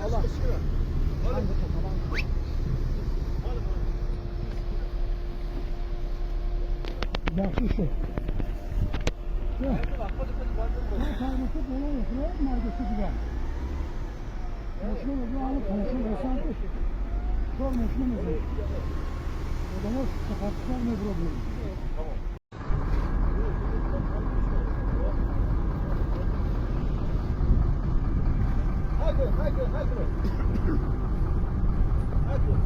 sağlam. Hangi topaman? Yaxşı şey. Ya. Karnısı böyle yapıyor, maydası güzel. Meşhur olduğu alıp meşhur hesabı. Çok meşhur meşhur. O zaman sakatlıklar ne problemi? Tamam. Hadi.